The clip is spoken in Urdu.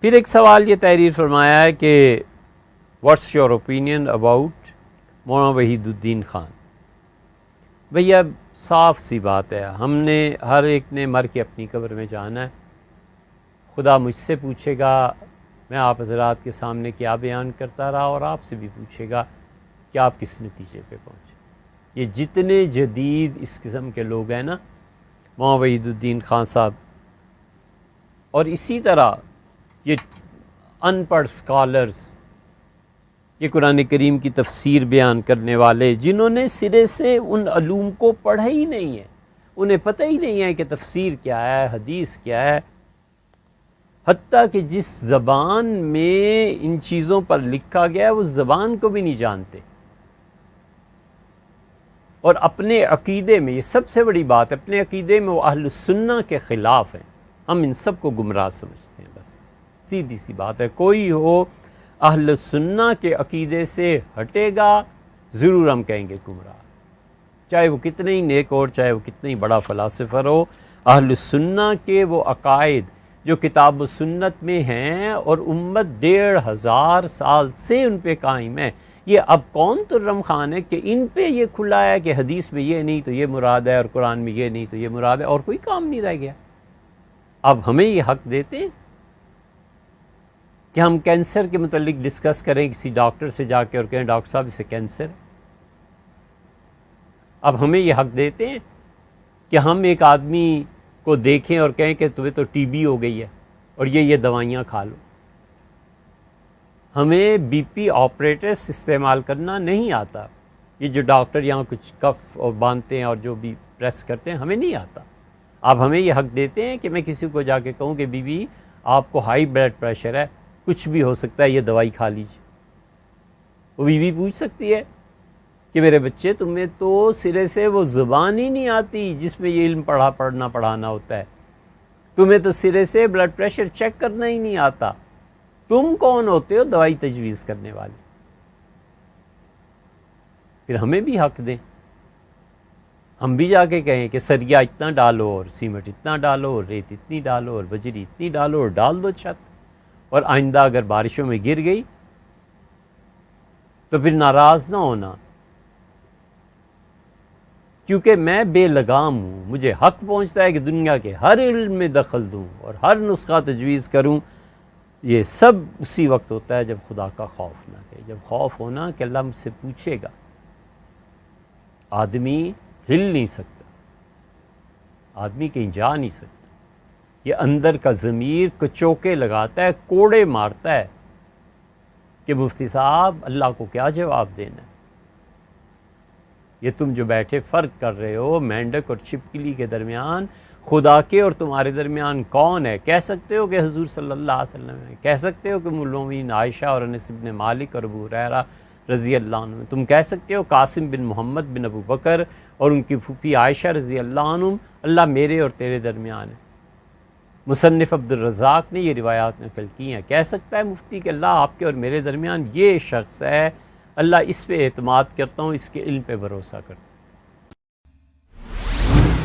پھر ایک سوال یہ تحریر فرمایا ہے کہ what's your opinion about Maulana Wahid uddin Khan. بھیا صاف سی بات ہے، ہم نے ہر ایک نے مر کے اپنی قبر میں جانا ہے. خدا مجھ سے پوچھے گا میں آپ حضرات کے سامنے کیا بیان کرتا رہا، اور آپ سے بھی پوچھے گا کہ آپ کس نتیجے پہ پہنچے. یہ جتنے جدید اس قسم کے لوگ ہیں نا، مولانا وحید الدین خان صاحب، اور اسی طرح یہ ان پڑھ اسکالرز، یہ قرآن کریم کی تفسیر بیان کرنے والے جنہوں نے سرے سے ان علوم کو پڑھا ہی نہیں ہے، انہیں پتہ ہی نہیں ہے کہ تفسیر کیا ہے، حدیث کیا ہے، حتیٰ کہ جس زبان میں ان چیزوں پر لکھا گیا ہے اس زبان کو بھی نہیں جانتے، اور اپنے عقیدے میں، یہ سب سے بڑی بات، اپنے عقیدے میں وہ اہل سنہ کے خلاف ہیں. ہم ان سب کو گمراہ سمجھتے ہیں. بس سیدھی سی بات ہے، کوئی ہو اہل سنہ کے عقیدے سے ہٹے گا ضرور ہم کہیں گے گمراہ، چاہے وہ کتنے ہی نیک ہو، چاہے وہ کتنے ہی بڑا فلاسفر ہو. اہل سنہ کے وہ عقائد جو کتاب و سنت میں ہیں اور امت 1500 سال سے ان پہ قائم ہے، یہ اب کون ترم خان ہے کہ ان پہ یہ کھلا ہے کہ حدیث میں یہ نہیں تو یہ مراد ہے، اور قرآن میں یہ نہیں تو یہ مراد ہے، اور کوئی کام نہیں رہ گیا. اب ہمیں یہ حق دیتے ہیں کہ ہم کینسر کے متعلق ڈسکس کریں کسی ڈاکٹر سے جا کے اور کہیں ڈاکٹر صاحب اسے کینسر ہے. اب ہمیں یہ حق دیتے ہیں کہ ہم ایک آدمی کو دیکھیں اور کہیں کہ تمہیں تو ٹی بی ہو گئی ہے اور یہ دوائیاں کھا لو. ہمیں بی پی آپریٹرس استعمال کرنا نہیں آتا. یہ جو ڈاکٹر یہاں کچھ کف اور باندھتے ہیں اور جو بھی پریس کرتے ہیں ہمیں نہیں آتا. آپ ہمیں یہ حق دیتے ہیں کہ میں کسی کو جا کے کہوں کہ بی بی آپ کو ہائی بلڈ پریشر ہے، کچھ بھی ہو سکتا ہے، یہ دوائی کھا لیجیے. وہ بی بی پوچھ سکتی ہے کہ میرے بچے تمہیں تو سرے سے وہ زبان ہی نہیں آتی جس میں یہ علم پڑھانا ہوتا ہے، تمہیں تو سرے سے بلڈ پریشر چیک کرنا ہی نہیں آتا، تم کون ہوتے ہو دوائی تجویز کرنے والے؟ پھر ہمیں بھی حق دیں، ہم بھی جا کے کہیں کہ سریا اتنا ڈالو اور سیمنٹ اتنا ڈالو اور ریت اتنی ڈالو اور بجری اتنی ڈالو اور ڈال دو چھت، اور آئندہ اگر بارشوں میں گر گئی تو پھر ناراض نہ ہونا، کیونکہ میں بے لگام ہوں، مجھے حق پہنچتا ہے کہ دنیا کے ہر علم میں دخل دوں اور ہر نسخہ تجویز کروں. یہ سب اسی وقت ہوتا ہے جب خدا کا خوف نہ کہ جب خوف ہونا کہ اللہ مجھ سے پوچھے گا. آدمی ہل نہیں سکتا، آدمی کہیں جا نہیں سکتا، یہ اندر کا ضمیر کچوکے لگاتا ہے، کوڑے مارتا ہے کہ مفتی صاحب اللہ کو کیا جواب دینا ہے. یہ تم جو بیٹھے فرق کر رہے ہو مینڈک اور چھپکلی کے درمیان، خدا کے اور تمہارے درمیان کون ہے؟ کہہ سکتے ہو کہ حضور صلی اللہ علیہ وسلم ہے، کہہ سکتے ہو کہ ام المومنین عائشہ اور انس بن مالک اور ابو ہریرہ رضی اللہ عنہ، تم کہہ سکتے ہو قاسم بن محمد بن ابو بکر اور ان کی پھوپھی عائشہ رضی اللہ عنہ، اللہ میرے اور تیرے درمیان ہے. مصنف عبد الرزاق نے یہ روایات نقل کی ہیں. کہہ سکتا ہے مفتی کہ اللہ آپ کے اور میرے درمیان یہ شخص ہے، اللہ اس پہ اعتماد کرتا ہوں، اس کے علم پہ بھروسہ کرتا ہوں.